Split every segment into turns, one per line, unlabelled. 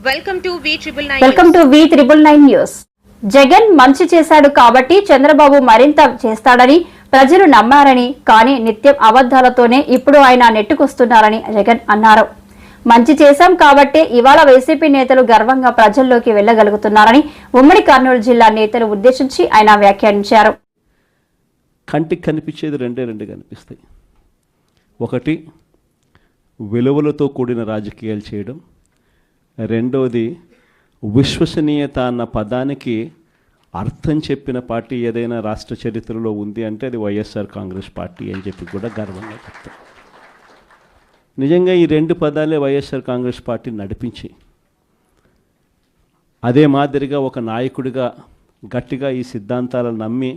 Welcome to
V9 news. Jagan మంచి చేశాడు కాబట్టి చంద్రబాబు మరింత చేస్తాడని ప్రజలు నమ్మారని, కానీ నిత్యం అబద్ధాలతోనే ఇప్పుడు ఆయన నెట్టుకొస్తున్నారని జగన్ అన్నారు. మంచి చేశాం కాబట్టే ఇవాళ వైసీపీ నేతలు గర్వంగా ప్రజల్లోకి వెళ్లగలుగుతున్నారని ఉమ్మడి కర్నూలు జిల్లా నేతలు ఉద్దేశించి ఆయన వ్యాఖ్యానించారు.
కంటికి కనిపించేది రెండే కనిపిస్తాయి. ఒకటి, విలువలతో కూడిన రాజకీయాలు చేయడం. రెండవది, విశ్వసనీయత అన్న పదానికి అర్థం చెప్పిన పార్టీ ఏదైనా రాష్ట్ర చరిత్రలో ఉంది అంటే అది వైఎస్ఆర్ కాంగ్రెస్ పార్టీ అని చెప్పి కూడా గర్వంగా చెప్తారు. నిజంగా ఈ రెండు పదాలే వైఎస్ఆర్ కాంగ్రెస్ పార్టీ నడిపించి, అదే మాదిరిగా ఒక నాయకుడిగా గట్టిగా ఈ సిద్ధాంతాలను నమ్మి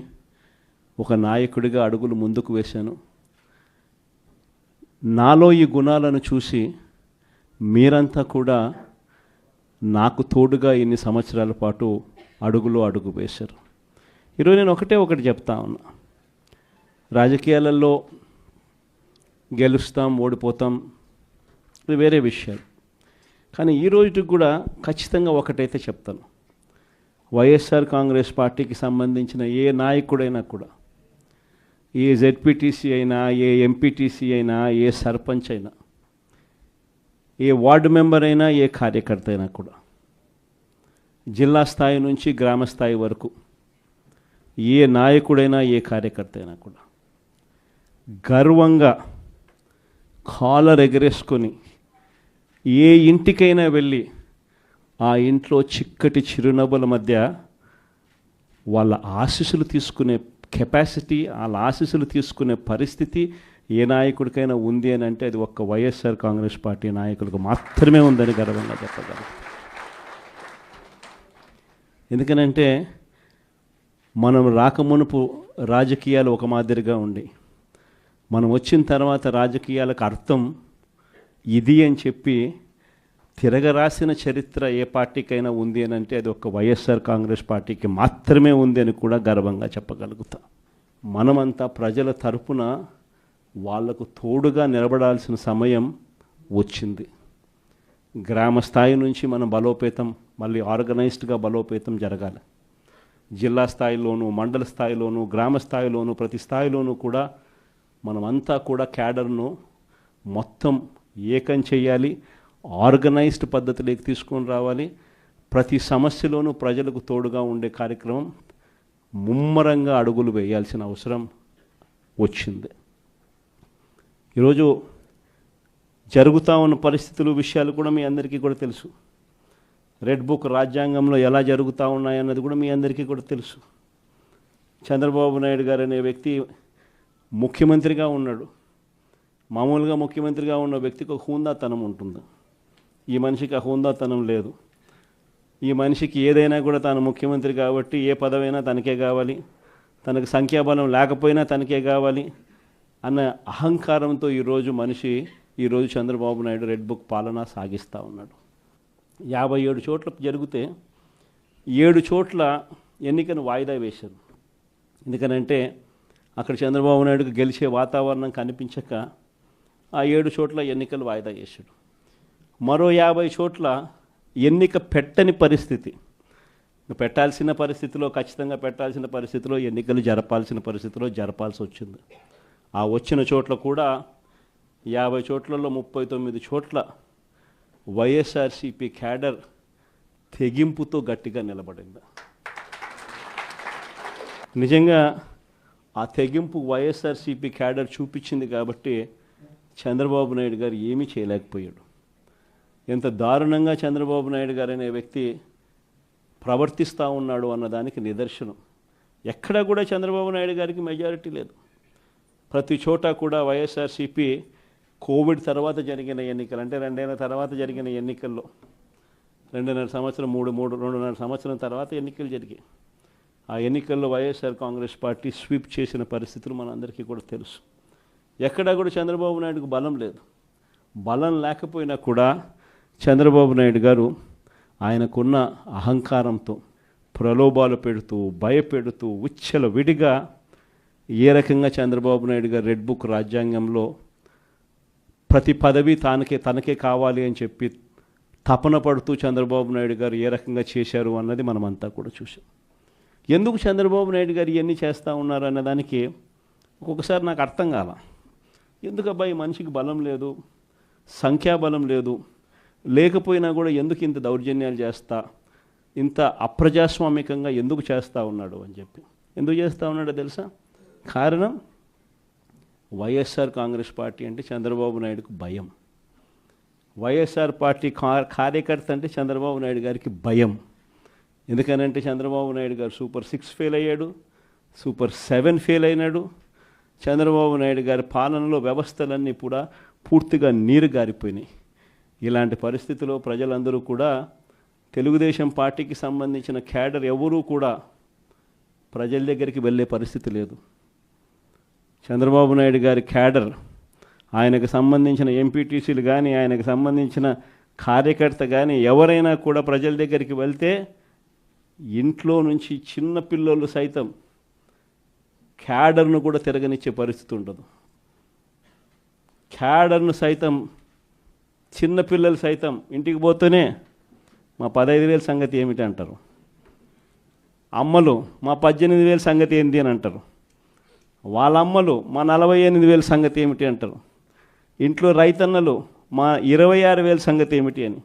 ఒక నాయకుడిగా అడుగులు ముందుకు వేశాను. నాలో ఈ గుణాలను చూసి మీరంతా కూడా నాకు తోడుగా ఇన్ని సంవత్సరాల పాటు అడుగు వేశారు. ఈరోజు నేను ఒకటి చెప్తా ఉన్నా. రాజకీయాలలో గెలుస్తాం, ఓడిపోతాం, ఇది వేరే విషయాలు. కానీ ఈ రోజుకి కూడా ఖచ్చితంగా ఒకటైతే చెప్తాను. వైఎస్ఆర్ కాంగ్రెస్ పార్టీకి సంబంధించిన ఏ నాయకుడైనా కూడా, ఏ జెడ్పీటీసీ అయినా, ఏ ఎంపీటీసీ అయినా, ఏ సర్పంచ్ అయినా, ఏ వార్డు మెంబర్ అయినా, ఏ కార్యకర్త అయినా కూడా, జిల్లా స్థాయి నుంచి గ్రామ స్థాయి వరకు ఏ నాయకుడైనా, ఏ కార్యకర్త అయినా కూడా గర్వంగా కాలర్ ఎగరేసుకొని ఏ ఇంటికైనా వెళ్ళి ఆ ఇంట్లో చిక్కటి చిరునవ్వుల మధ్య వాళ్ళ ఆశీస్సులు తీసుకునే కెపాసిటీ, వాళ్ళ ఆశీస్సులు తీసుకునే పరిస్థితి ఏ నాయకుడికైనా ఉంది అని అంటే అది ఒక్క వైఎస్ఆర్ కాంగ్రెస్ పార్టీ నాయకులకు మాత్రమే ఉందని గర్వంగా చెప్పగలం. ఎందుకనంటే మనం రాకమునుపు రాజకీయాలు ఒక మాదిరిగా ఉండి, మనం వచ్చిన తర్వాత రాజకీయాలకు అర్థం ఇది అని చెప్పి తిరగరాసిన చరిత్ర ఏ పార్టీకైనా ఉంది అని అంటే అది ఒక వైఎస్ఆర్ కాంగ్రెస్ పార్టీకి మాత్రమే ఉంది అని కూడా గర్వంగా చెప్పగలుగుతాం. మనమంతా ప్రజల తరపున వాళ్లకు తోడుగా నిలబడాల్సిన సమయం వచ్చింది. గ్రామ స్థాయి నుంచి మనం బలోపేతం, మళ్ళీ ఆర్గనైజ్డ్గా బలోపేతం జరగాలి. జిల్లా స్థాయిలోనూ, మండల స్థాయిలోనూ, గ్రామ స్థాయిలోనూ, ప్రతి స్థాయిలోనూ కూడా మనమంతా కూడా క్యాడర్ను మొత్తం ఏకం చేయాలి. ఆర్గనైజ్డ్ పద్ధతిలోకి తీసుకొని రావాలి. ప్రతి సమస్యలోనూ ప్రజలకు తోడుగా ఉండే కార్యక్రమం ముమ్మరంగా అడుగులు వేయాల్సిన అవసరం వచ్చింది. ఈరోజు జరుగుతూ ఉన్న పరిస్థితులు, విషయాలు కూడా మీ అందరికీ కూడా తెలుసు. రెడ్ బుక్ రాజ్యాంగంలో ఎలా జరుగుతూ ఉన్నాయన్నది కూడా మీ అందరికీ కూడా తెలుసు. చంద్రబాబు నాయుడు గారు అనే వ్యక్తి ముఖ్యమంత్రిగా ఉన్నాడు. మామూలుగా ముఖ్యమంత్రిగా ఉన్న వ్యక్తికి ఒక హుందాతనం ఉంటుంది. ఈ మనిషికి ఆ హుందాతనం లేదు. ఈ మనిషికి ఏదైనా కూడా తాను ముఖ్యమంత్రి కాబట్టి ఏ పదవైనా తనకే కావాలి, తనకు సంఖ్యాబలం లేకపోయినా తనకే కావాలి అన్న అహంకారంతో ఈరోజు చంద్రబాబు నాయుడు రెడ్ బుక్ పాలన సాగిస్తూ ఉన్నాడు. 57 చోట్ల జరిగితే 7 చోట్ల ఎన్నికను వాయిదా వేశారు. ఎందుకనంటే అక్కడ చంద్రబాబు నాయుడుకు గెలిచే వాతావరణం కనిపించక ఆ 7 చోట్ల ఎన్నికలు వాయిదా చేశాడు. మరో 50 చోట్ల ఎన్నిక పెట్టని పరిస్థితి, పెట్టాల్సిన పరిస్థితిలో, ఖచ్చితంగా పెట్టాల్సిన పరిస్థితిలో, ఎన్నికలు జరపాల్సిన పరిస్థితిలో జరపాల్సి వచ్చింది. ఆ వచ్చిన చోట్ల కూడా 50 చోట్లలో 39 చోట్ల వైఎస్ఆర్సీపీ క్యాడర్ తెగింపుతో గట్టిగా నిలబడింది. నిజంగా ఆ తెగింపు వైఎస్ఆర్సీపీ క్యాడర్ చూపించింది కాబట్టి చంద్రబాబు నాయుడు గారు ఏమీ చేయలేకపోయాడు. ఎంత దారుణంగా చంద్రబాబు నాయుడు గారు అనే వ్యక్తి ప్రవర్తిస్తూ ఉన్నాడు అన్నదానికి నిదర్శనం. ఎక్కడా కూడా చంద్రబాబు నాయుడు గారికి మెజారిటీ లేదు. ప్రతి చోట కూడా వైఎస్ఆర్సీపీ కోవిడ్ తర్వాత జరిగిన ఎన్నికలు, అంటే 2 ఏళ్ల తర్వాత జరిగిన ఎన్నికల్లో, 2.5 సంవత్సరం 2.5 సంవత్సరం తర్వాత ఎన్నికలు జరిగాయి. ఆ ఎన్నికల్లో వైఎస్ఆర్ కాంగ్రెస్ పార్టీ స్వీప్ చేసిన పరిస్థితులు మనందరికీ కూడా తెలుసు. ఎక్కడా కూడా చంద్రబాబు నాయుడుకు బలం లేదు. బలం లేకపోయినా కూడా చంద్రబాబు నాయుడు గారు ఆయనకున్న అహంకారంతో ప్రలోభాలు పెడుతూ, భయపెడుతూ, విచ్చలవిడిగా ఏ రకంగా చంద్రబాబు నాయుడు గారు రెడ్ బుక్ రాజ్యాంగంలో ప్రతి పదవి తనకే కావాలి అని చెప్పి తపన పడుతూ చంద్రబాబు నాయుడు గారు ఏ రకంగా చేశారు అన్నది మనమంతా కూడా చూసాం. ఎందుకు చంద్రబాబు నాయుడు గారు ఇవన్నీ చేస్తూ ఉన్నారు అనే దానికి ఒక్కొక్కసారి నాకు అర్థం కాల. ఎందుకు అబ్బాయి మనిషికి బలం లేదు, సంఖ్యాబలం లేదు, లేకపోయినా కూడా ఎందుకు ఇంత దౌర్జన్యాలు చేస్తా, ఇంత అప్రజాస్వామికంగా ఎందుకు చేస్తూ ఉన్నాడు అని చెప్పి. ఎందుకు చేస్తూ ఉన్నాడో తెలుసా? కారణం వైఎస్ఆర్ కాంగ్రెస్ పార్టీ అంటే చంద్రబాబు నాయుడుకు భయం. వైఎస్ఆర్ పార్టీ కార్యకర్త అంటే చంద్రబాబు నాయుడు గారికి భయం. ఎందుకనంటే చంద్రబాబు నాయుడు గారు సూపర్ 6 ఫెయిల్ అయ్యాడు, సూపర్ 7 ఫెయిల్ అయినాడు. చంద్రబాబు నాయుడు గారి పాలనలో వ్యవస్థలన్నీ కూడా పూర్తిగా నీరు గారిపోయినాయి. ఇలాంటి పరిస్థితిలో ప్రజలందరూ కూడా తెలుగుదేశం పార్టీకి సంబంధించిన క్యాడర్ ఎవరూ కూడా ప్రజల దగ్గరికి వెళ్ళే పరిస్థితి లేదు. చంద్రబాబు నాయుడు గారి క్యాడర్, ఆయనకు సంబంధించిన ఎంపీటీసీలు కానీ, ఆయనకు సంబంధించిన కార్యకర్త కానీ ఎవరైనా కూడా ప్రజల దగ్గరికి వెళ్తే ఇంట్లో నుంచి చిన్న పిల్లలు సైతం క్యాడర్ను కూడా తిరగనిచ్చే పరిస్థితి ఉండదు. క్యాడర్ను సైతం, చిన్నపిల్లలు సైతం ఇంటికి పోతూనే మా 15,000 సంగతి ఏమిటి అంటారు. అమ్మలు మా 18,000 సంగతి ఏంటి అని అంటారు. వాళ్ళ అమ్మలు మా 48,000 సంగతి ఏమిటి అంటారు. ఇంట్లో రైతన్నలు మా 26,000 సంగతి ఏమిటి అని,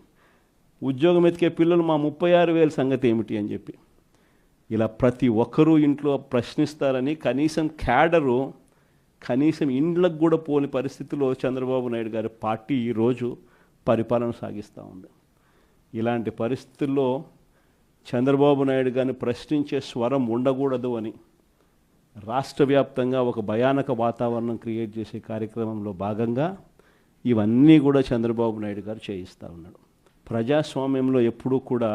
ఉద్యోగం ఎతికే పిల్లలు మా 36,000 సంగతి ఏమిటి అని చెప్పి ఇలా ప్రతి ఒక్కరూ ఇంట్లో ప్రశ్నిస్తారని కనీసం క్యాడరు, కనీసం ఇండ్లకు కూడా పోని పరిస్థితిలో చంద్రబాబు నాయుడు గారి పార్టీ ఈరోజు పరిపాలన సాగిస్తూ ఉంది. ఇలాంటి పరిస్థితుల్లో చంద్రబాబు నాయుడు గారిని ప్రశ్నించే స్వరం ఉండకూడదు అని రాష్ట్ర వ్యాప్తంగా ఒక భయానక వాతావరణం క్రియేట్ చేసే కార్యక్రమంలో భాగంగా ఇవన్నీ కూడా చంద్రబాబు నాయుడు గారు చేయిస్తూ ఉన్నాడు. ప్రజాస్వామ్యంలో ఎప్పుడూ కూడా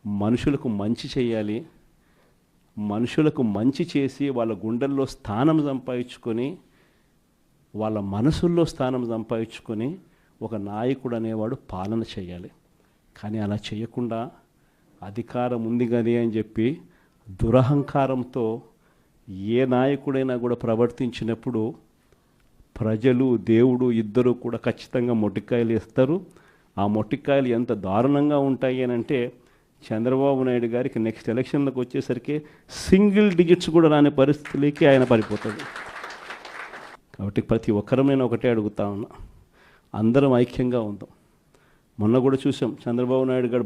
మనుషులకు మంచి చేయాలి, మనుషులకు మంచి చేసి వాళ్ళ గుండెల్లో స్థానం సంపాదించుకొని, వాళ్ళ మనసుల్లో స్థానం సంపాదించుకొని ఒక నాయకుడు అనేవాడు పాలన చేయాలి. కానీ అలా చేయకుండా అధికారం ఉంది కానీ అని చెప్పి దురహంకారంతో ఏ నాయకుడైనా కూడా ప్రవర్తించినప్పుడు ప్రజలు, దేవుడు ఇద్దరు కూడా ఖచ్చితంగా మొట్టికాయలు ఇస్తారు. ఆ మొట్టికాయలు ఎంత దారుణంగా ఉంటాయి అని అంటే చంద్రబాబు నాయుడు గారికి నెక్స్ట్ ఎలక్షన్లకు వచ్చేసరికి సింగిల్ డిజిట్స్ కూడా రాని పరిస్థితులకి ఆయన పడిపోతాడు. కాబట్టి ప్రతి ఒక్కరమైనా ఒకటే అడుగుతా ఉన్నా, అందరం ఐక్యంగా ఉందాం. మొన్న కూడా చూసాం చంద్రబాబు నాయుడు గారు